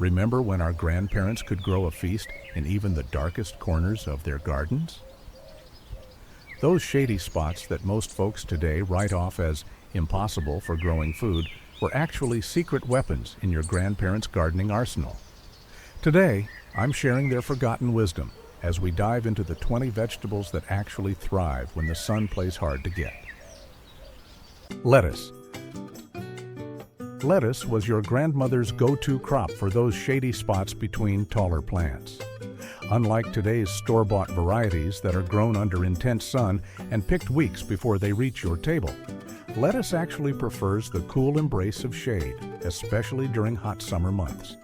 Remember when our grandparents could grow a feast in even the darkest corners of their gardens? Those shady spots that most folks today write off as impossible for growing food were actually secret weapons in your grandparents' gardening arsenal. Today, I'm sharing their forgotten wisdom as we dive into the 20 vegetables that actually thrive when the sun plays hard to get. Lettuce. Lettuce was your grandmother's go-to crop for those shady spots between taller plants. Unlike today's store-bought varieties that are grown under intense sun and picked weeks before they reach your table, lettuce actually prefers the cool embrace of shade, especially during hot summer months.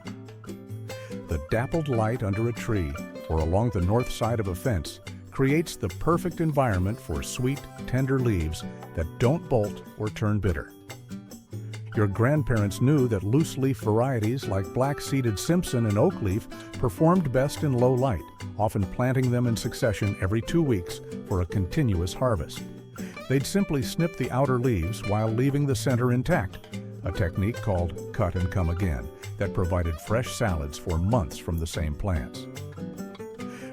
The dappled light under a tree or along the north side of a fence creates the perfect environment for sweet, tender leaves that don't bolt or turn bitter. Your grandparents knew that loose-leaf varieties like black-seeded Simpson and oak leaf performed best in low light, often planting them in succession every 2 weeks for a continuous harvest. They'd simply snip the outer leaves while leaving the center intact, a technique called cut and come again that provided fresh salads for months from the same plants.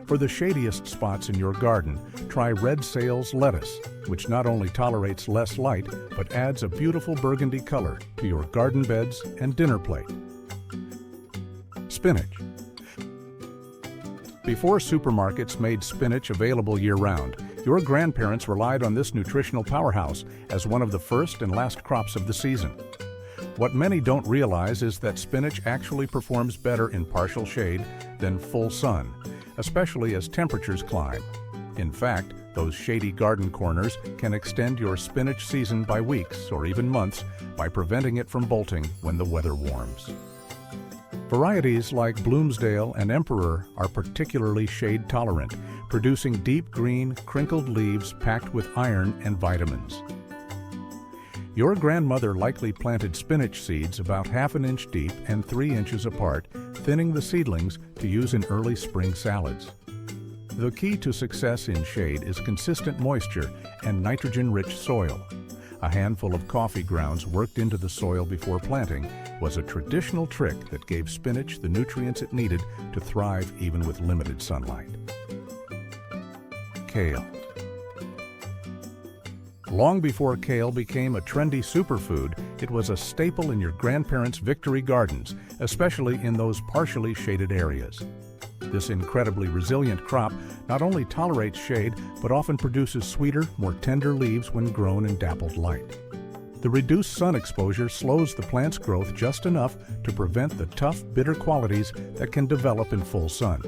For the shadiest spots in your garden, try red sales lettuce, which not only tolerates less light, but adds a beautiful burgundy color to your garden beds and dinner plate. Spinach. Before supermarkets made spinach available year-round, your grandparents relied on this nutritional powerhouse as one of the first and last crops of the season. What many don't realize is that spinach actually performs better in partial shade than full sun, especially as temperatures climb. In fact, those shady garden corners can extend your spinach season by weeks or even months by preventing it from bolting when the weather warms. Varieties like Bloomsdale and Emperor are particularly shade tolerant, producing deep green, crinkled leaves packed with iron and vitamins. Your grandmother likely planted spinach seeds about ½ an inch deep and 3 inches apart, thinning the seedlings to use in early spring salads. The key to success in shade is consistent moisture and nitrogen-rich soil. A handful of coffee grounds worked into the soil before planting was a traditional trick that gave spinach the nutrients it needed to thrive even with limited sunlight. Kale. Long before kale became a trendy superfood, it was a staple in your grandparents' victory gardens, especially in those partially shaded areas. This incredibly resilient crop not only tolerates shade, but often produces sweeter, more tender leaves when grown in dappled light. The reduced sun exposure slows the plant's growth just enough to prevent the tough, bitter qualities that can develop in full sun.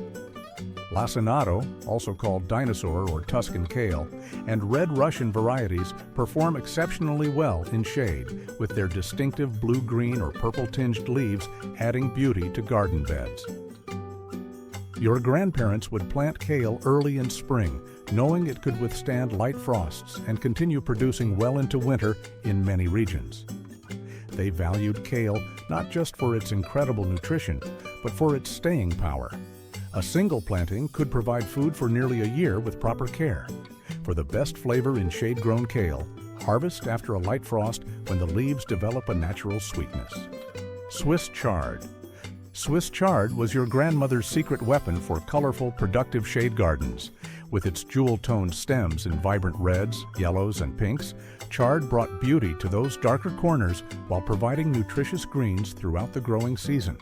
Lacinato, also called dinosaur or Tuscan kale, and red Russian varieties perform exceptionally well in shade, with their distinctive blue-green or purple-tinged leaves adding beauty to garden beds. Your grandparents would plant kale early in spring, knowing it could withstand light frosts and continue producing well into winter in many regions. They valued kale not just for its incredible nutrition, but for its staying power. A single planting could provide food for nearly a year with proper care. For the best flavor in shade-grown kale, harvest after a light frost when the leaves develop a natural sweetness. Swiss chard. Swiss chard was your grandmother's secret weapon for colorful, productive shade gardens. With its jewel-toned stems in vibrant reds, yellows, and pinks, chard brought beauty to those darker corners while providing nutritious greens throughout the growing season.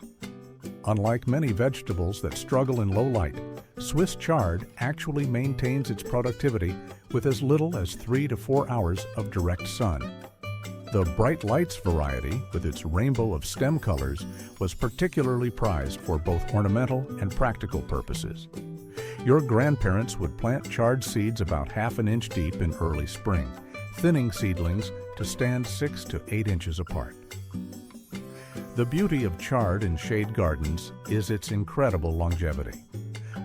Unlike many vegetables that struggle in low light, Swiss chard actually maintains its productivity with as little as 3 to 4 hours of direct sun. The Bright Lights variety, with its rainbow of stem colors, was particularly prized for both ornamental and practical purposes. Your grandparents would plant chard seeds about ½ an inch deep in early spring, thinning seedlings to stand 6 to 8 inches apart. The beauty of chard in shade gardens is its incredible longevity.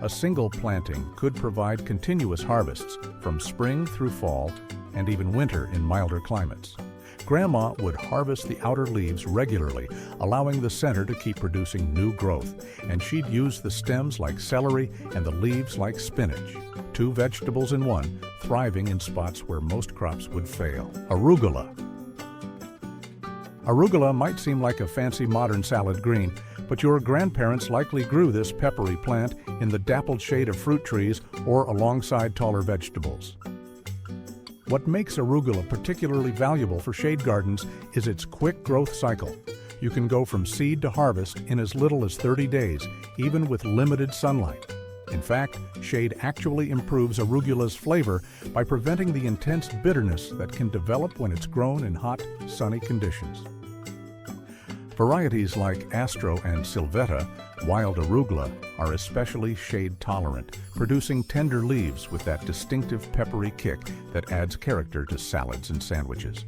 A single planting could provide continuous harvests from spring through fall and even winter in milder climates. Grandma would harvest the outer leaves regularly, allowing the center to keep producing new growth, and she'd use the stems like celery and the leaves like spinach, 2 vegetables in one, thriving in spots where most crops would fail. Arugula. Arugula might seem like a fancy modern salad green, but your grandparents likely grew this peppery plant in the dappled shade of fruit trees or alongside taller vegetables. What makes arugula particularly valuable for shade gardens is its quick growth cycle. You can go from seed to harvest in as little as 30 days, even with limited sunlight. In fact, shade actually improves arugula's flavor by preventing the intense bitterness that can develop when it's grown in hot, sunny conditions. Varieties like Astro and Sylvetta, wild arugula, are especially shade-tolerant, producing tender leaves with that distinctive peppery kick that adds character to salads and sandwiches.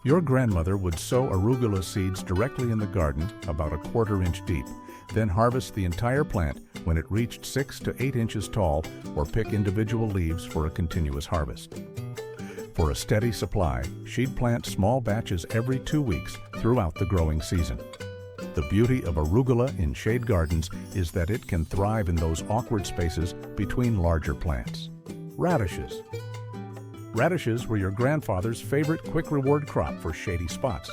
Your grandmother would sow arugula seeds directly in the garden, about a 1/4 inch deep, then harvest the entire plant when it reached 6 to 8 inches tall, or pick individual leaves for a continuous harvest. For a steady supply, she'd plant small batches every 2 weeks throughout the growing season. The beauty of arugula in shade gardens is that it can thrive in those awkward spaces between larger plants. Radishes. Radishes were your grandfather's favorite quick reward crop for shady spots.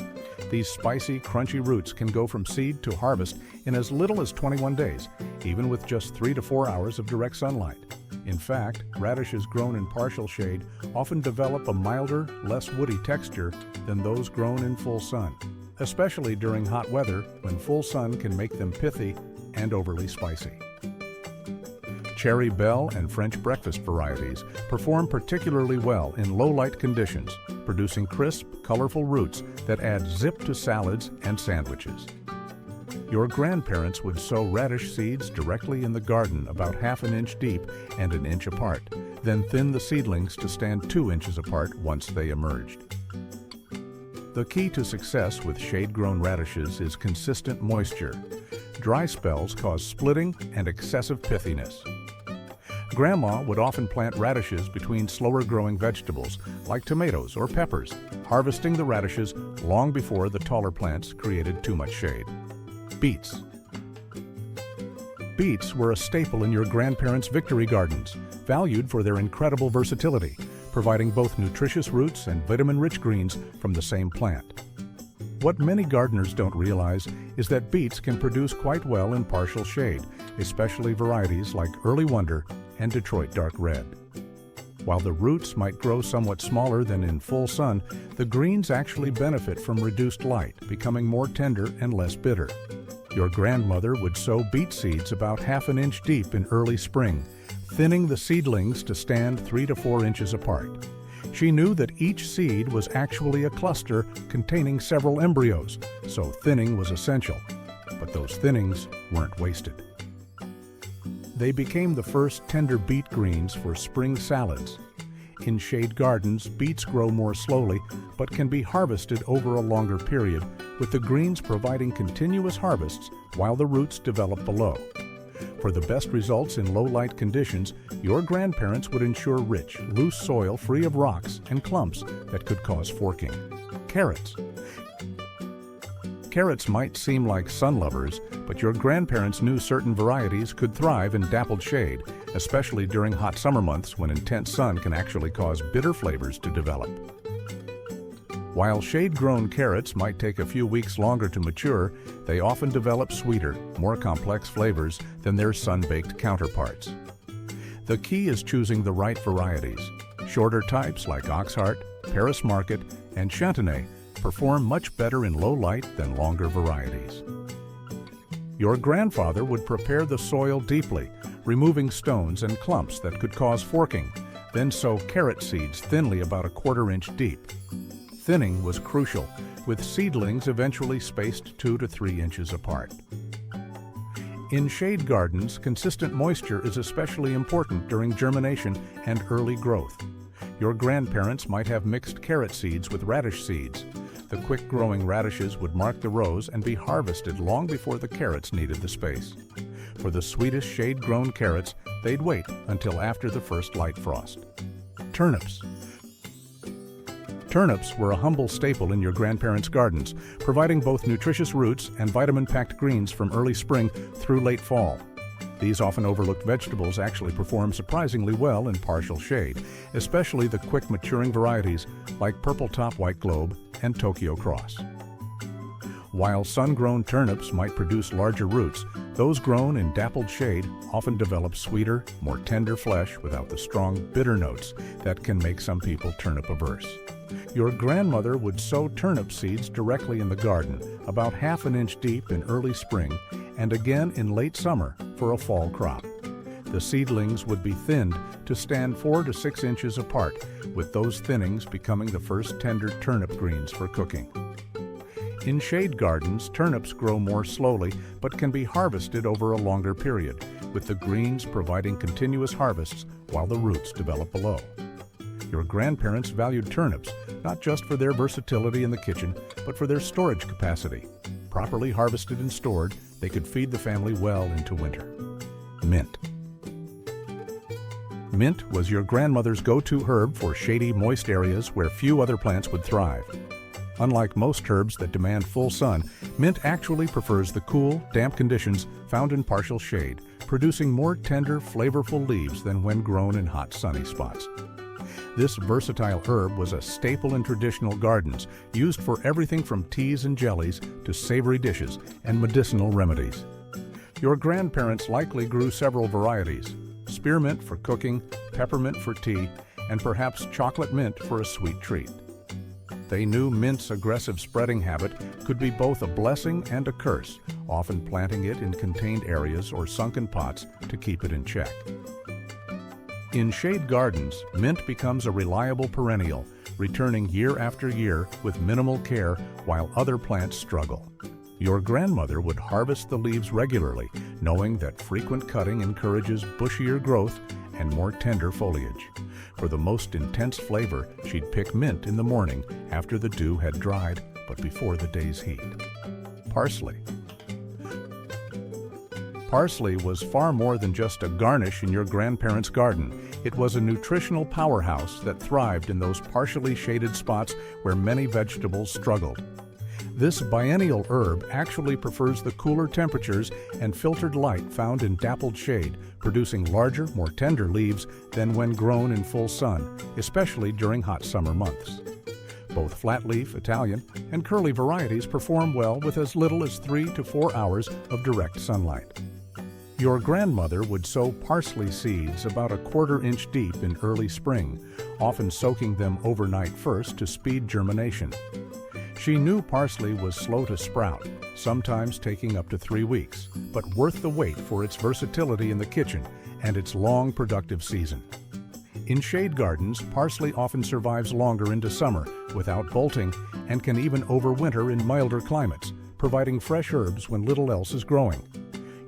These spicy, crunchy roots can go from seed to harvest in as little as 21 days, even with just 3 to 4 hours of direct sunlight. In fact, radishes grown in partial shade often develop a milder, less woody texture than those grown in full sun, especially during hot weather when full sun can make them pithy and overly spicy. Cherry Belle and French breakfast varieties perform particularly well in low-light conditions, producing crisp, colorful roots that add zip to salads and sandwiches. Your grandparents would sow radish seeds directly in the garden about 1/2 inch deep and 1 inch apart, then thin the seedlings to stand 2 inches apart once they emerged. The key to success with shade-grown radishes is consistent moisture. Dry spells cause splitting and excessive pithiness. Grandma would often plant radishes between slower-growing vegetables like tomatoes or peppers, harvesting the radishes long before the taller plants created too much shade. Beets. Beets were a staple in your grandparents' victory gardens, valued for their incredible versatility, providing both nutritious roots and vitamin-rich greens from the same plant. What many gardeners don't realize is that beets can produce quite well in partial shade, especially varieties like Early Wonder and Detroit Dark Red. While the roots might grow somewhat smaller than in full sun, the greens actually benefit from reduced light, becoming more tender and less bitter. Your grandmother would sow beet seeds about 1/2 inch deep in early spring, thinning the seedlings to stand 3 to 4 inches apart. She knew that each seed was actually a cluster containing several embryos, so thinning was essential. But those thinnings weren't wasted. They became the first tender beet greens for spring salads. In shade gardens, beets grow more slowly, but can be harvested over a longer period, with the greens providing continuous harvests while the roots develop below. For the best results in low-light conditions, your grandparents would ensure rich, loose soil free of rocks and clumps that could cause forking. Carrots. Carrots might seem like sun lovers, but your grandparents knew certain varieties could thrive in dappled shade, especially during hot summer months when intense sun can actually cause bitter flavors to develop. While shade-grown carrots might take a few weeks longer to mature, they often develop sweeter, more complex flavors than their sun-baked counterparts. The key is choosing the right varieties. Shorter types like Oxheart, Paris Market, and Chantenay perform much better in low light than longer varieties. Your grandfather would prepare the soil deeply, removing stones and clumps that could cause forking, then sow carrot seeds thinly about 1/4 inch deep. Thinning was crucial, with seedlings eventually spaced 2 to 3 inches apart. In shade gardens, consistent moisture is especially important during germination and early growth. Your grandparents might have mixed carrot seeds with radish seeds. The quick-growing radishes would mark the rows and be harvested long before the carrots needed the space. For the sweetest shade-grown carrots, they'd wait until after the first light frost. Turnips. Turnips were a humble staple in your grandparents' gardens, providing both nutritious roots and vitamin-packed greens from early spring through late fall. These often overlooked vegetables actually perform surprisingly well in partial shade, especially the quick-maturing varieties like Purple Top White Globe and Tokyo Cross. While sun-grown turnips might produce larger roots, those grown in dappled shade often develop sweeter, more tender flesh without the strong, bitter notes that can make some people turnip averse. Your grandmother would sow turnip seeds directly in the garden, about ½ an inch deep in early spring and again in late summer for a fall crop. The seedlings would be thinned to stand 4 to 6 inches apart, with those thinnings becoming the first tender turnip greens for cooking. In shade gardens, turnips grow more slowly but can be harvested over a longer period, with the greens providing continuous harvests while the roots develop below. Your grandparents valued turnips not just for their versatility in the kitchen, but for their storage capacity. Properly harvested and stored, they could feed the family well into winter. Mint. Mint was your grandmother's go-to herb for shady, moist areas where few other plants would thrive. Unlike most herbs that demand full sun, mint actually prefers the cool, damp conditions found in partial shade, producing more tender, flavorful leaves than when grown in hot, sunny spots. This versatile herb was a staple in traditional gardens, used for everything from teas and jellies to savory dishes and medicinal remedies. Your grandparents likely grew several varieties: spearmint for cooking, peppermint for tea, and perhaps chocolate mint for a sweet treat. They knew mint's aggressive spreading habit could be both a blessing and a curse, often planting it in contained areas or sunken pots to keep it in check. In shade gardens, mint becomes a reliable perennial, returning year after year with minimal care while other plants struggle. Your grandmother would harvest the leaves regularly, knowing that frequent cutting encourages bushier growth and more tender foliage. For the most intense flavor, she'd pick mint in the morning after the dew had dried, but before the day's heat. Parsley. Parsley was far more than just a garnish in your grandparents' garden. It was a nutritional powerhouse that thrived in those partially shaded spots where many vegetables struggled. This biennial herb actually prefers the cooler temperatures and filtered light found in dappled shade, producing larger, more tender leaves than when grown in full sun, especially during hot summer months. Both flat-leaf, Italian, and curly varieties perform well with as little as 3 to 4 hours of direct sunlight. Your grandmother would sow parsley seeds about a ¼ inch deep in early spring, often soaking them overnight first to speed germination. She knew parsley was slow to sprout, sometimes taking up to 3 weeks, but worth the wait for its versatility in the kitchen and its long productive season. In shade gardens, parsley often survives longer into summer without bolting and can even overwinter in milder climates, providing fresh herbs when little else is growing.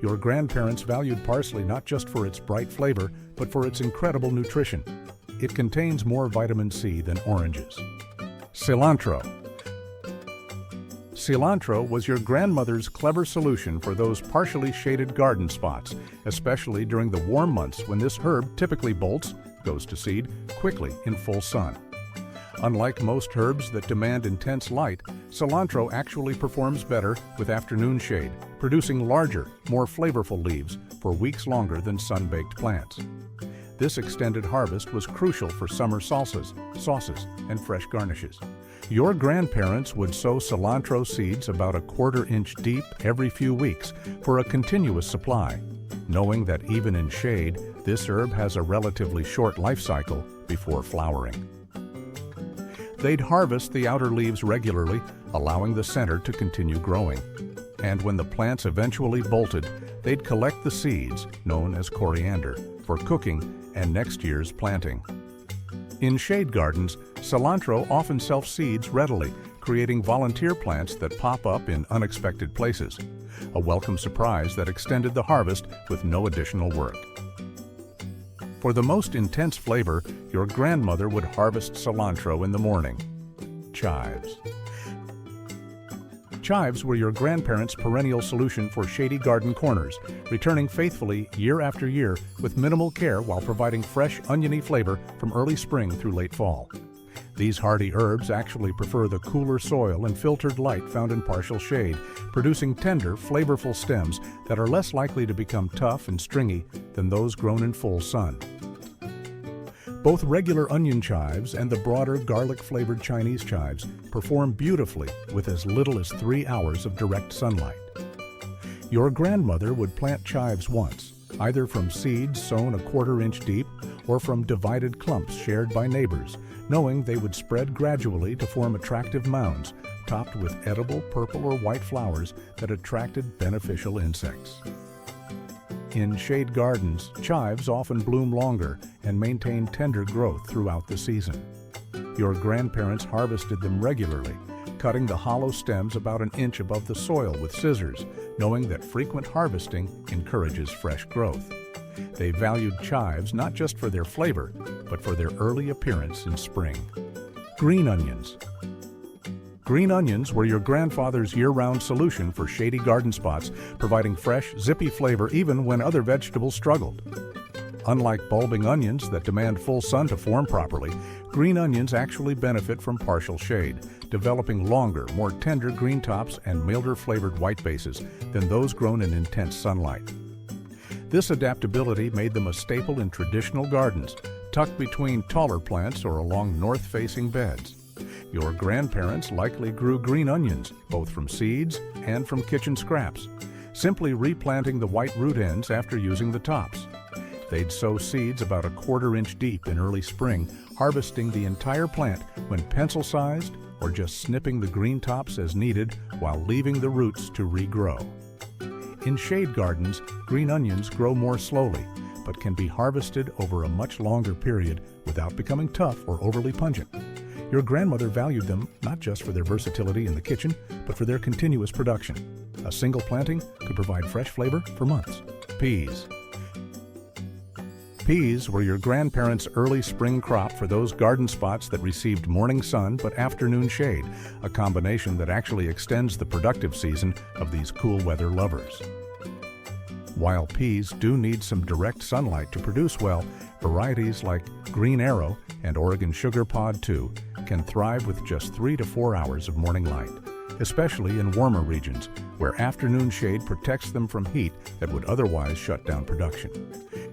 Your grandparents valued parsley not just for its bright flavor, but for its incredible nutrition. It contains more vitamin C than oranges. Cilantro. Cilantro was your grandmother's clever solution for those partially shaded garden spots, especially during the warm months when this herb typically bolts, goes to seed, quickly in full sun. Unlike most herbs that demand intense light, cilantro actually performs better with afternoon shade, producing larger, more flavorful leaves for weeks longer than sun-baked plants. This extended harvest was crucial for summer salsas, sauces, and fresh garnishes. Your grandparents would sow cilantro seeds about a ¼ inch deep every few weeks for a continuous supply, knowing that even in shade, this herb has a relatively short life cycle before flowering. They'd harvest the outer leaves regularly, allowing the center to continue growing. And when the plants eventually bolted, they'd collect the seeds, known as coriander, for cooking and next year's planting. In shade gardens, cilantro often self-seeds readily, creating volunteer plants that pop up in unexpected places, a welcome surprise that extended the harvest with no additional work. For the most intense flavor, your grandmother would harvest cilantro in the morning. Chives. Chives were your grandparents' perennial solution for shady garden corners, returning faithfully year after year with minimal care while providing fresh, oniony flavor from early spring through late fall. These hardy herbs actually prefer the cooler soil and filtered light found in partial shade, producing tender, flavorful stems that are less likely to become tough and stringy than those grown in full sun. Both regular onion chives and the broader garlic-flavored Chinese chives perform beautifully with as little as 3 hours of direct sunlight. Your grandmother would plant chives once, either from seeds sown a 1/4 inch deep or from divided clumps shared by neighbors, knowing they would spread gradually to form attractive mounds topped with edible purple or white flowers that attracted beneficial insects. In shade gardens, chives often bloom longer and maintain tender growth throughout the season. Your grandparents harvested them regularly, cutting the hollow stems about an inch above the soil with scissors, knowing that frequent harvesting encourages fresh growth. They valued chives not just for their flavor, but for their early appearance in spring. Green onions. Green onions were your grandfather's year-round solution for shady garden spots, providing fresh, zippy flavor even when other vegetables struggled. Unlike bulbing onions that demand full sun to form properly, green onions actually benefit from partial shade, developing longer, more tender green tops and milder-flavored white bases than those grown in intense sunlight. This adaptability made them a staple in traditional gardens, tucked between taller plants or along north-facing beds. Your grandparents likely grew green onions, both from seeds and from kitchen scraps, simply replanting the white root ends after using the tops. They'd sow seeds about a 1/4 inch deep in early spring, harvesting the entire plant when pencil-sized or just snipping the green tops as needed while leaving the roots to regrow. In shade gardens, green onions grow more slowly, but can be harvested over a much longer period without becoming tough or overly pungent. Your grandmother valued them not just for their versatility in the kitchen, but for their continuous production. A single planting could provide fresh flavor for months. Peas. Peas were your grandparents' early spring crop for those garden spots that received morning sun but afternoon shade, a combination that actually extends the productive season of these cool weather lovers. While peas do need some direct sunlight to produce well, varieties like Green Arrow and Oregon Sugar Pod 2 can thrive with just 3 to 4 hours of morning light, especially in warmer regions where afternoon shade protects them from heat that would otherwise shut down production.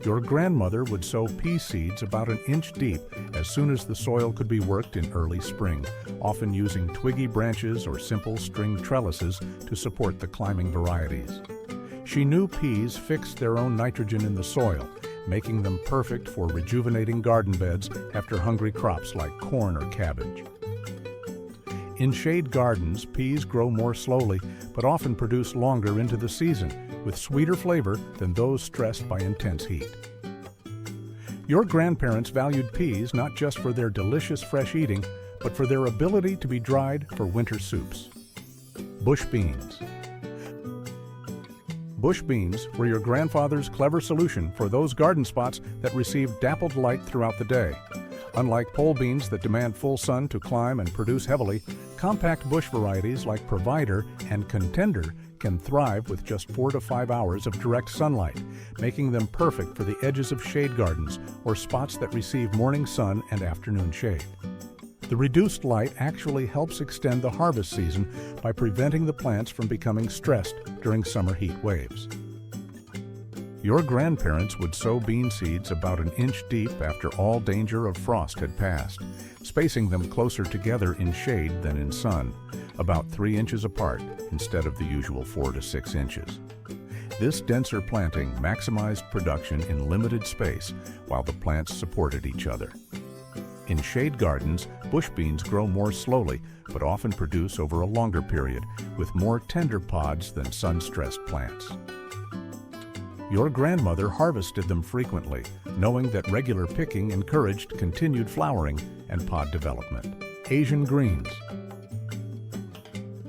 Your grandmother would sow pea seeds about an inch deep as soon as the soil could be worked in early spring, often using twiggy branches or simple string trellises to support the climbing varieties. She knew peas fixed their own nitrogen in the soil, making them perfect for rejuvenating garden beds after hungry crops like corn or cabbage. In shade gardens, peas grow more slowly, but often produce longer into the season, with sweeter flavor than those stressed by intense heat. Your grandparents valued peas not just for their delicious fresh eating, but for their ability to be dried for winter soups. Bush beans. Bush beans were your grandfather's clever solution for those garden spots that received dappled light throughout the day. Unlike pole beans that demand full sun to climb and produce heavily, compact bush varieties like Provider and Contender can thrive with just 4 to 5 hours of direct sunlight, making them perfect for the edges of shade gardens or spots that receive morning sun and afternoon shade. The reduced light actually helps extend the harvest season by preventing the plants from becoming stressed during summer heat waves. Your grandparents would sow bean seeds about an inch deep after all danger of frost had passed, spacing them closer together in shade than in sun, about 3 inches apart instead of the usual 4 to 6 inches. This denser planting maximized production in limited space while the plants supported each other. In shade gardens, bush beans grow more slowly but often produce over a longer period, with more tender pods than sun-stressed plants. Your grandmother harvested them frequently, knowing that regular picking encouraged continued flowering and pod development. Asian greens.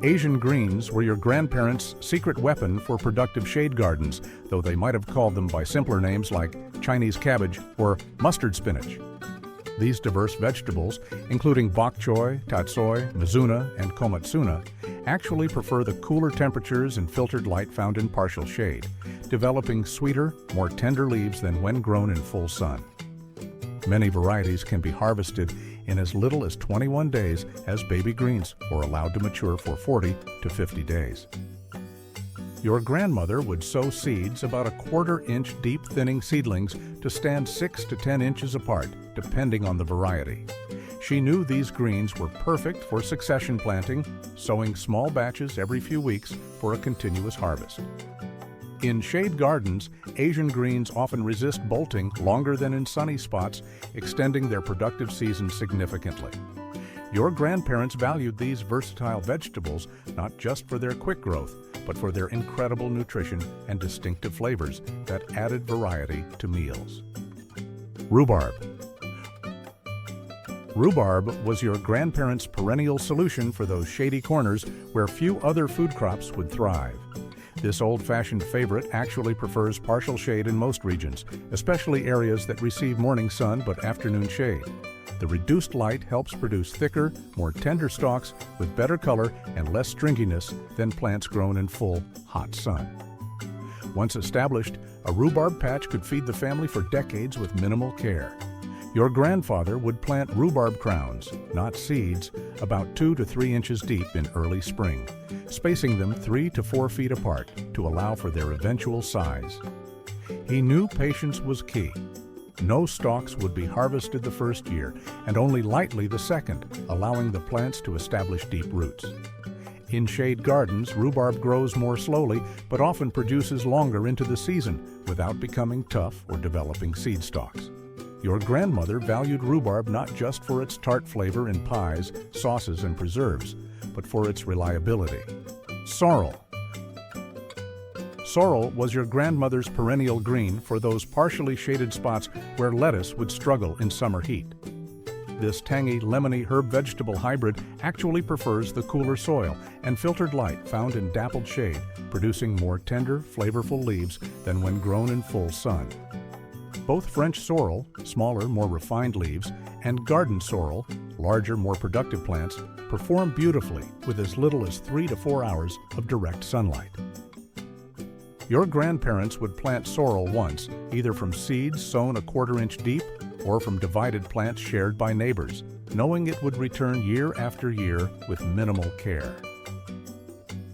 Asian greens were your grandparents' secret weapon for productive shade gardens, though they might have called them by simpler names like Chinese cabbage or mustard spinach. These diverse vegetables, including bok choy, tatsoi, mizuna, and komatsuna, actually prefer the cooler temperatures and filtered light found in partial shade, developing sweeter, more tender leaves than when grown in full sun. Many varieties can be harvested in as little as 21 days as baby greens or allowed to mature for 40 to 50 days. Your grandmother would sow seeds about a 1/4 inch deep thinning seedlings to stand 6 to 10 inches apart, depending on the variety. She knew these greens were perfect for succession planting, sowing small batches every few weeks for a continuous harvest. In shade gardens, Asian greens often resist bolting longer than in sunny spots, extending their productive season significantly. Your grandparents valued these versatile vegetables not just for their quick growth, but for their incredible nutrition and distinctive flavors that added variety to meals. Rhubarb. Rhubarb was your grandparents' perennial solution for those shady corners where few other food crops would thrive. This old-fashioned favorite actually prefers partial shade in most regions, especially areas that receive morning sun but afternoon shade. The reduced light helps produce thicker, more tender stalks with better color and less stringiness than plants grown in full, hot sun. Once established, a rhubarb patch could feed the family for decades with minimal care. Your grandfather would plant rhubarb crowns, not seeds, about 2 to 3 inches deep in early spring, spacing them 3 to 4 feet apart to allow for their eventual size. He knew patience was key. No stalks would be harvested the first year, and only lightly the second, allowing the plants to establish deep roots. In shade gardens, rhubarb grows more slowly, but often produces longer into the season without becoming tough or developing seed stalks. Your grandmother valued rhubarb not just for its tart flavor in pies, sauces, and preserves, but for its reliability. Sorrel. Sorrel was your grandmother's perennial green for those partially shaded spots where lettuce would struggle in summer heat. This tangy, lemony herb vegetable hybrid actually prefers the cooler soil and filtered light found in dappled shade, producing more tender, flavorful leaves than when grown in full sun. Both French sorrel, smaller, more refined leaves, and garden sorrel, larger, more productive plants, perform beautifully with as little as 3 to 4 hours of direct sunlight. Your grandparents would plant sorrel once, either from seeds sown a 1/4 inch deep or from divided plants shared by neighbors, knowing it would return year after year with minimal care.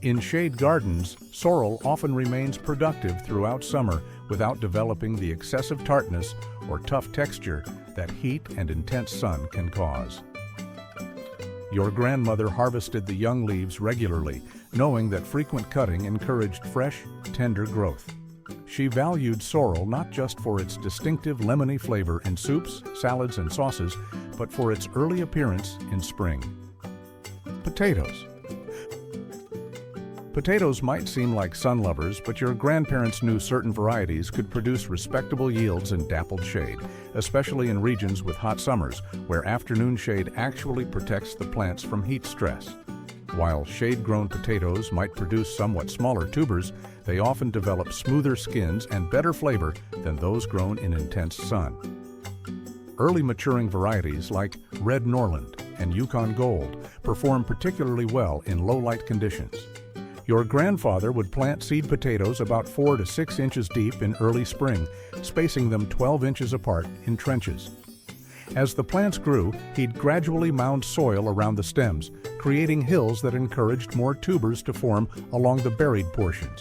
In shade gardens, sorrel often remains productive throughout summer without developing the excessive tartness or tough texture that heat and intense sun can cause. Your grandmother harvested the young leaves regularly, knowing that frequent cutting encouraged fresh, tender growth. She valued sorrel not just for its distinctive lemony flavor in soups, salads, and sauces, but for its early appearance in spring. Potatoes. Potatoes might seem like sun lovers, but your grandparents knew certain varieties could produce respectable yields in dappled shade, especially in regions with hot summers, where afternoon shade actually protects the plants from heat stress. While shade-grown potatoes might produce somewhat smaller tubers, they often develop smoother skins and better flavor than those grown in intense sun. Early maturing varieties like Red Norland and Yukon Gold perform particularly well in low-light conditions. Your grandfather would plant seed potatoes about 4 to 6 inches deep in early spring, spacing them 12 inches apart in trenches. As the plants grew, he'd gradually mound soil around the stems, creating hills that encouraged more tubers to form along the buried portions.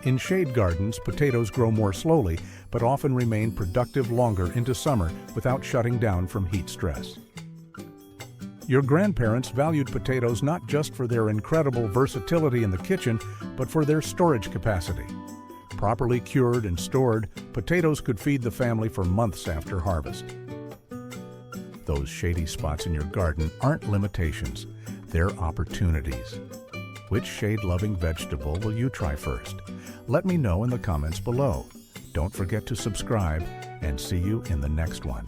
In shade gardens, potatoes grow more slowly, but often remain productive longer into summer without shutting down from heat stress. Your grandparents valued potatoes not just for their incredible versatility in the kitchen, but for their storage capacity. Properly cured and stored, potatoes could feed the family for months after harvest. Those shady spots in your garden aren't limitations, they're opportunities. Which shade-loving vegetable will you try first? Let me know in the comments below. Don't forget to subscribe, and see you in the next one.